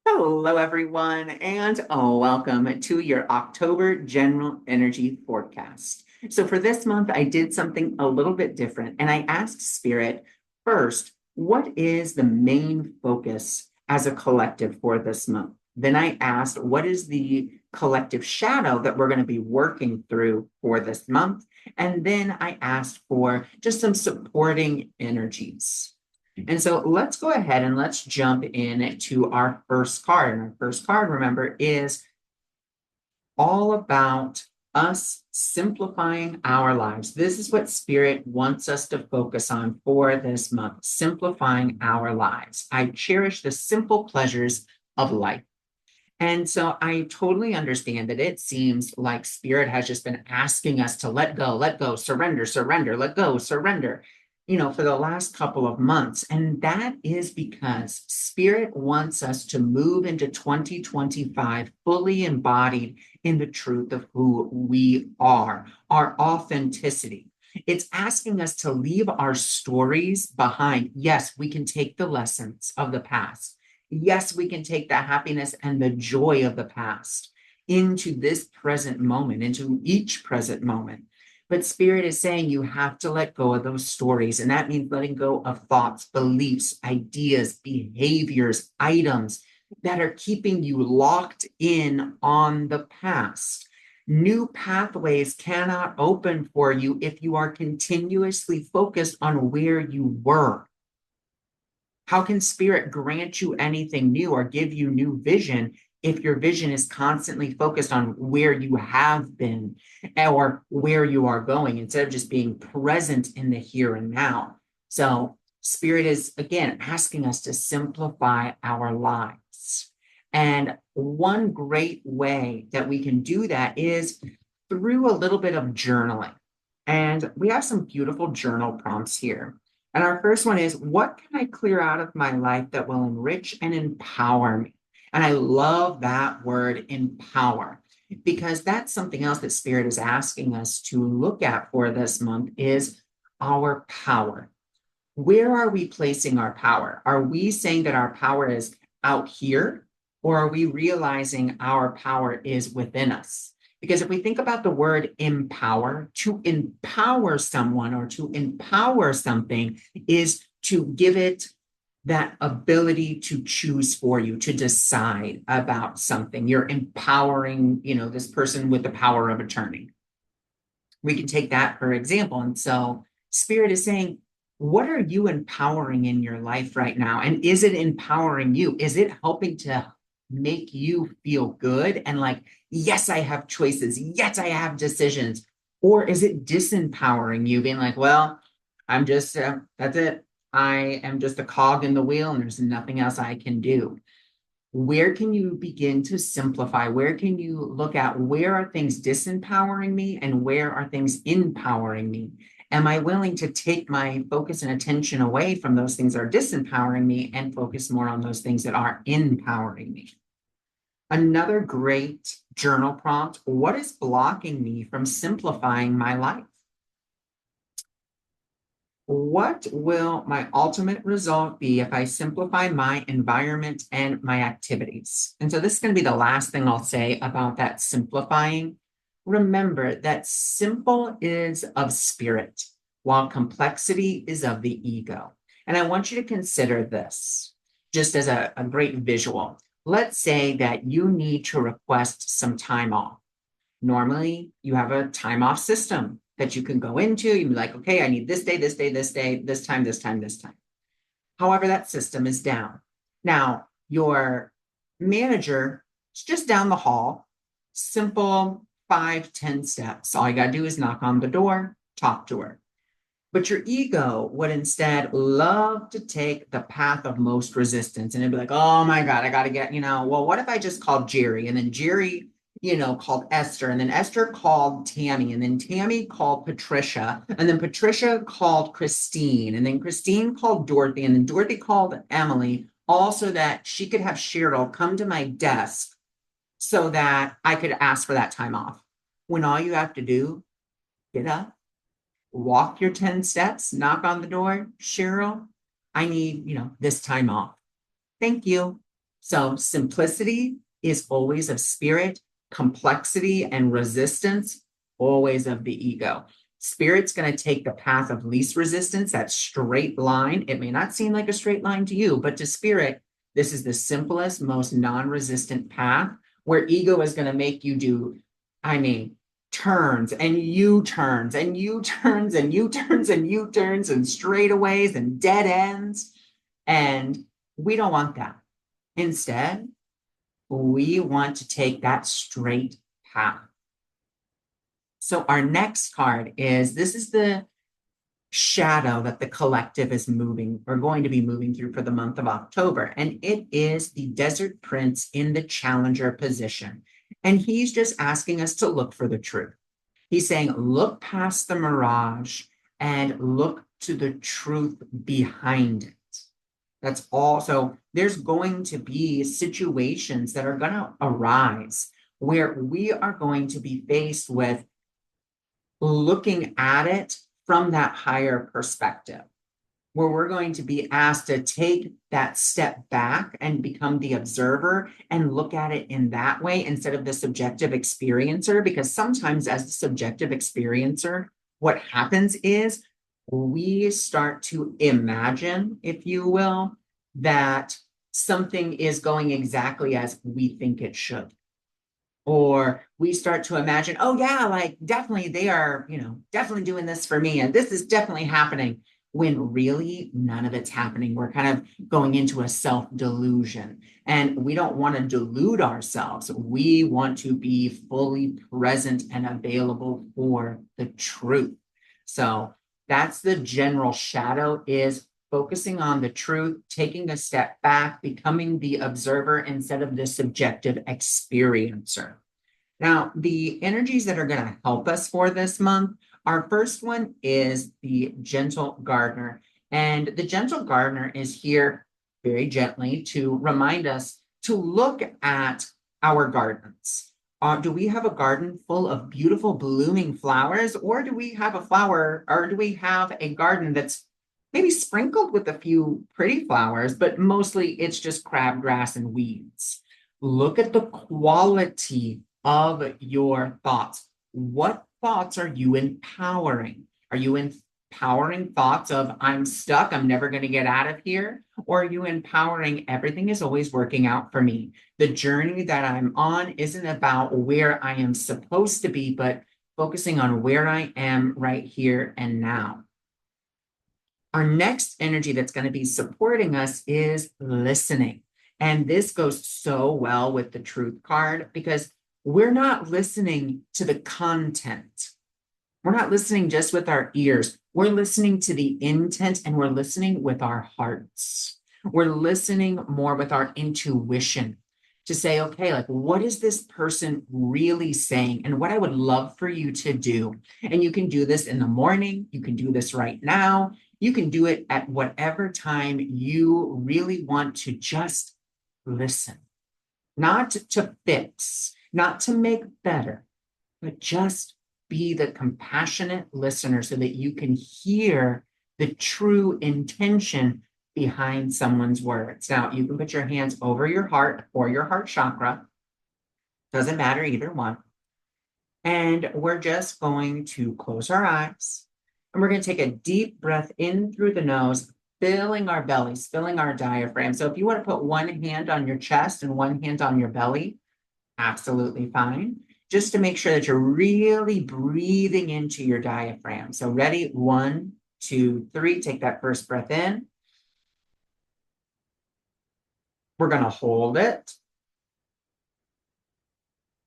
Hello, everyone, and welcome to your October General Energy Forecast. So, for this month, I did something a little bit different, and I asked Spirit first, what is the main focus as a collective for this month? Then I asked, what is the collective shadow that we're going to be working through for this month? And then I asked for just some supporting energies. And so let's go ahead and let's jump in to our first card. And our first card, remember, is all about us simplifying our lives. This is what Spirit wants us to focus on for this month, simplifying our lives. I cherish the simple pleasures of life. And so I totally understand that it seems like Spirit has just been asking us to let go, surrender, surrender, let go, surrender, for the last couple of months. And that is because Spirit wants us to move into 2025 fully embodied in the truth of who we are, our authenticity. It's asking us to leave our stories behind. Yes, we can take the lessons of the past. Yes, we can take the happiness and the joy of the past into this present moment, into each present moment. But Spirit is saying you have to let go of those stories. And that means letting go of thoughts, beliefs, ideas, behaviors, items that are keeping you locked in on the past. New pathways cannot open for you if you are continuously focused on where you were. How can Spirit grant you anything new or give you new vision if your vision is constantly focused on where you have been or where you are going instead of just being present in the here and now? So, Spirit is again asking us to simplify our lives. And one great way that we can do that is through a little bit of journaling. And we have some beautiful journal prompts here. And our first one is, what can I clear out of my life that will enrich and empower me? And I love that word, empower, because that's something else that Spirit is asking us to look at for this month is our power. Where are we placing our power? Are we saying that our power is out here, or are we realizing our power is within us? Because if we think about the word empower, to empower someone or to empower something is to give it that ability to choose for you, to decide about something. You're empowering, this person with the power of attorney. We can take that for example. And so Spirit is saying, what are you empowering in your life right now? And is it empowering you? Is it helping to make you feel good and like, yes, I have choices. Yes, I have decisions. Or is it disempowering you, being like, well, I'm just, that's it. I am just a cog in the wheel and there's nothing else I can do. Where can you begin to simplify? Where can you look at where are things disempowering me and where are things empowering me? Am I willing to take my focus and attention away from those things that are disempowering me and focus more on those things that are empowering me? Another great journal prompt, what is blocking me from simplifying my life? What will my ultimate result be if I simplify my environment and my activities? And so this is going to be the last thing I'll say about that simplifying. Remember that simple is of spirit, while complexity is of the ego. And I want you to consider this just as a great visual. Let's say that you need to request some time off. Normally, you have a time off system that you can go into. You'd be like, okay, I need this day, this day, this day, this time, this time, this time. However, that system is down. Now, your manager is just down the hall, simple 5, 10 steps. All you got to do is knock on the door, talk to her. But your ego would instead love to take the path of most resistance. And it'd be like, oh my God, I got to get, well, what if I just called Jerry? And then Jerry, called Esther. And then Esther called Tammy. And then Tammy called Patricia. And then Patricia called Christine. And then Christine called Dorothy. And then Dorothy called Emily, all so that she could have Cheryl come to my desk so that I could ask for that time off. When all you have to do, get up, walk your 10 steps, knock on the door. Cheryl, I need, this time off. Thank you. So simplicity is always of spirit, complexity and resistance, always of the ego. Spirit's going to take the path of least resistance, that straight line. It may not seem like a straight line to you, but to spirit, this is the simplest, most non-resistant path, where ego is going to make you do, turns and U-turns and U-turns and U-turns and U-turns and straightaways and dead ends. And we don't want that. Instead, we want to take that straight path. So our next card is, this is the shadow that the collective is moving, or going to be moving through for the month of October. And it is the Desert Prince in the challenger position. And he's just asking us to look for the truth. He's saying, look past the mirage and look to the truth behind it. That's all. So there's going to be situations that are going to arise where we are going to be faced with looking at it from that higher perspective, where we're going to be asked to take that step back and become the observer and look at it in that way instead of the subjective experiencer. Because sometimes as the subjective experiencer, what happens is we start to imagine, if you will, that something is going exactly as we think it should. Or we start to imagine, oh yeah, like definitely they are, definitely doing this for me. And this is definitely happening, when really none of it's happening. We're kind of going into a self-delusion, and we don't want to delude ourselves. We want to be fully present and available for the truth. So that's the general shadow, is focusing on the truth, taking a step back, becoming the observer instead of the subjective experiencer. Now, the energies that are going to help us for this month, our first one is the gentle gardener. And the gentle gardener is here very gently to remind us to look at our gardens. Do we have a garden full of beautiful blooming flowers, or do we have a garden that's maybe sprinkled with a few pretty flowers, but mostly it's just crabgrass and weeds? Look at the quality of your thoughts. What thoughts are you empowering? Are you empowering thoughts of, I'm stuck, I'm never going to get out of here? Or are you empowering, everything is always working out for me? The journey that I'm on isn't about where I am supposed to be, but focusing on where I am right here and now. Our next energy that's going to be supporting us is listening. And this goes so well with the truth card, because we're not listening to the content. We're not listening just with our ears. We're listening to the intent, and we're listening with our hearts. We're listening more with our intuition to say, okay, like, what is this person really saying? And what I would love for you to do. And you can do this in the morning. You can do this right now. You can do it at whatever time you really want to just listen, not to fix, not to make better, but just be the compassionate listener so that you can hear the true intention behind someone's words. Now, you can put your hands over your heart or your heart chakra. Doesn't matter, either one. And we're just going to close our eyes, and we're going to take a deep breath in through the nose, filling our bellies, filling our diaphragm. So if you want to put one hand on your chest and one hand on your belly, absolutely fine. Just to make sure that you're really breathing into your diaphragm. So ready? 1, 2, 3. Take that first breath in. We're going to hold it.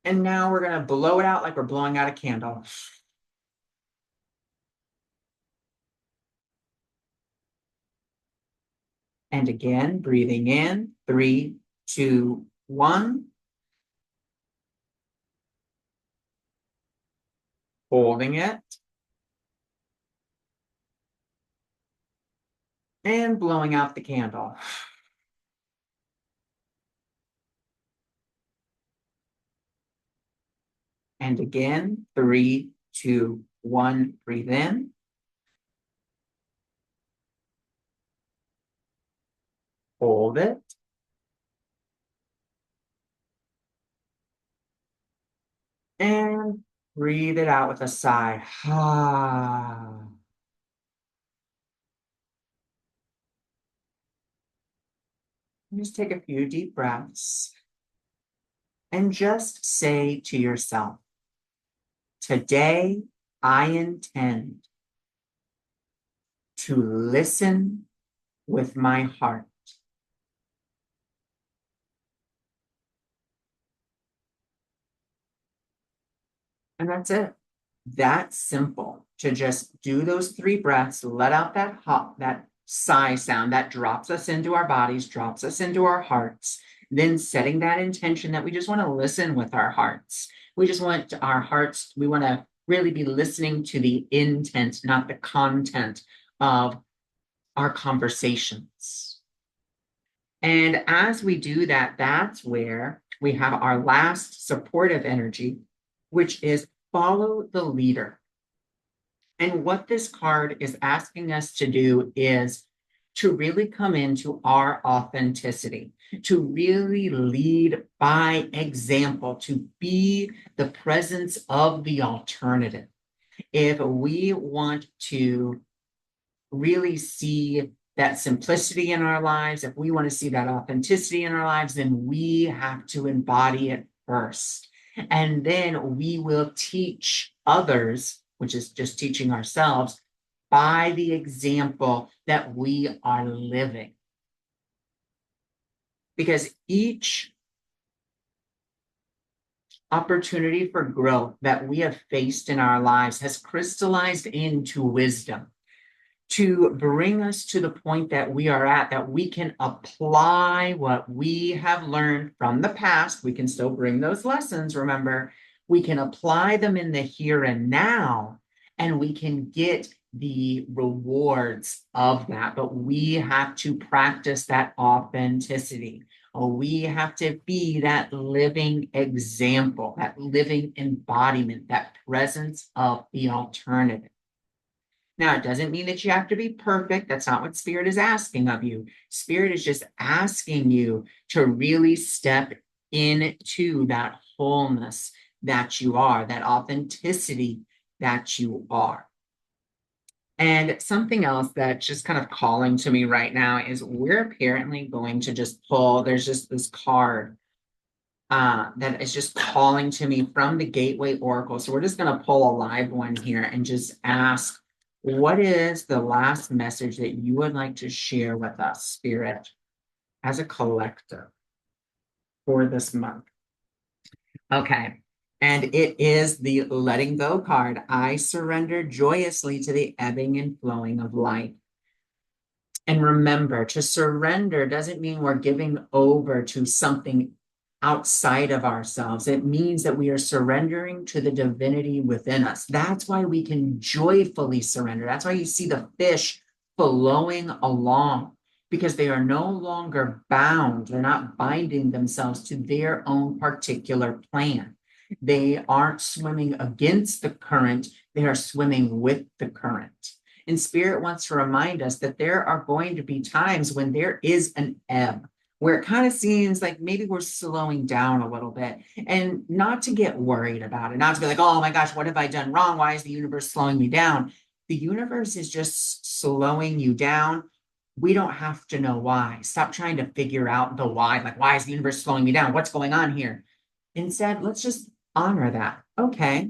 And now we're going to blow it out like we're blowing out a candle. And again, breathing in, 3, 2, 1. Holding it. And blowing out the candle. And again, 3, 2, 1, breathe in. Hold it. And breathe it out with a sigh. Ah. Just take a few deep breaths and just say to yourself, today I intend to listen with my heart. And that's it. That's simple to just do those 3 breaths, let out that sigh sound that drops us into our bodies, drops us into our hearts. Then setting that intention that we just want to listen with our hearts. We just want our hearts, we want to really be listening to the intent, not the content of our conversations. And as we do that, that's where we have our last supportive energy, which is follow the leader. And what this card is asking us to do is to really come into our authenticity, to really lead by example, to be the presence of the alternative. If we want to really see that simplicity in our lives, if we want to see that authenticity in our lives, then we have to embody it first. And then we will teach others, which is just teaching ourselves, by the example that we are living. Because each opportunity for growth that we have faced in our lives has crystallized into wisdom to bring us to the point that we are at, that we can apply what we have learned from the past. We can still bring those lessons, remember, we can apply them in the here and now, and we can get the rewards of that. But we have to practice that authenticity. We have to be that living example, that living embodiment, that presence of the alternative. Now, it doesn't mean that you have to be perfect. That's not what Spirit is asking of you. Spirit is just asking you to really step into that wholeness that you are, that authenticity that you are. And something else that's just kind of calling to me right now is we're apparently going to just pull, there's just this card that is just calling to me from the Gateway Oracle. So we're just going to pull a live one here and just ask, what is the last message that you would like to share with us, Spirit, as a collective for this month? Okay. And it is the letting go card. I surrender joyously to the ebbing and flowing of life. And remember, to surrender doesn't mean we're giving over to something outside of ourselves. It means that we are surrendering to the divinity within us. That's why we can joyfully surrender. That's why you see the fish flowing along, because they are no longer bound. They're not binding themselves to their own particular plan. They aren't swimming against the current, they are swimming with the current. And Spirit wants to remind us that there are going to be times when there is an ebb, where it kind of seems like maybe we're slowing down a little bit, and not to get worried about it, not to be like, oh my gosh, what have I done wrong? Why is the universe slowing me down? The universe is just slowing you down. We don't have to know why. Stop trying to figure out the why. Like, why is the universe slowing me down? What's going on here? Instead, let's just honor that. Okay,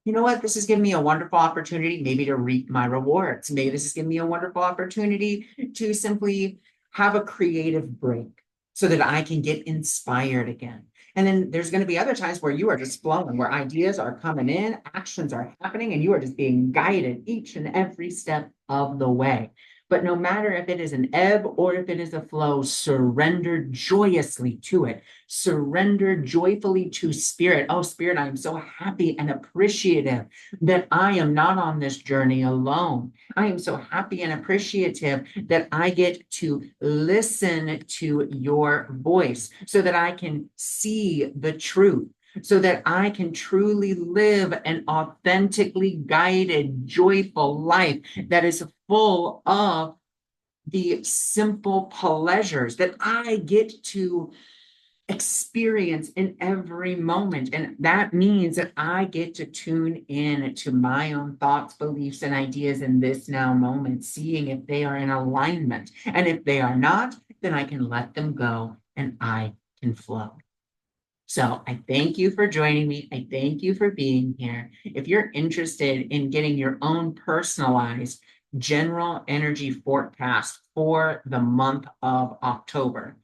you know what? This has given me a wonderful opportunity, maybe to reap my rewards. Maybe this has given me a wonderful opportunity to simply have a creative break so that I can get inspired again. And then there's going to be other times where you are just flowing, where ideas are coming in, actions are happening, and you are just being guided each and every step of the way. But no matter if it is an ebb or if it is a flow, surrender joyously to it. Surrender joyfully to Spirit. Oh, Spirit, I am so happy and appreciative that I am not on this journey alone. I am so happy and appreciative that I get to listen to your voice so that I can see the truth, so that I can truly live an authentically guided, joyful life that is full of the simple pleasures, that I get to experience in every moment. And that means that I get to tune in to my own thoughts, beliefs, and ideas in this now moment, seeing if they are in alignment. And if they are not, then I can let them go and I can flow. So I thank you for joining me. I thank you for being here. If you're interested in getting your own personalized general energy forecast for the month of October,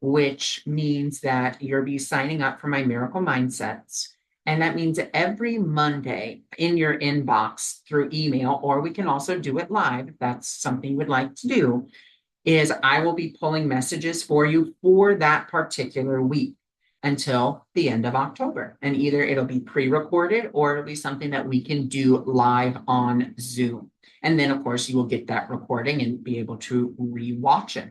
which means that you'll be signing up for my Miracle Mindsets. And that means that every Monday in your inbox through email, or we can also do it live if that's something you would like to do, is I will be pulling messages for you for that particular week until the end of October. And either it'll be pre-recorded or it'll be something that we can do live on Zoom. And then, of course, you will get that recording and be able to re-watch it.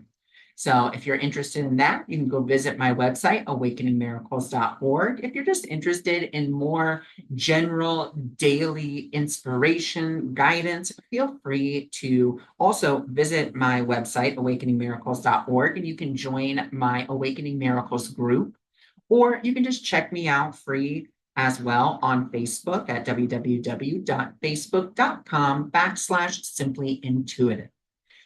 So if you're interested in that, you can go visit my website, awakeningmiracles.org. If you're just interested in more general daily inspiration, guidance, feel free to also visit my website, awakeningmiracles.org, and you can join my Awakening Miracles group, or you can just check me out free as well on Facebook at www.facebook.com/simplyintuitive.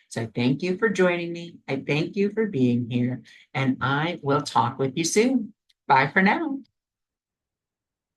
So thank you for joining me. I thank you for being here, and I will talk with you soon. Bye for now.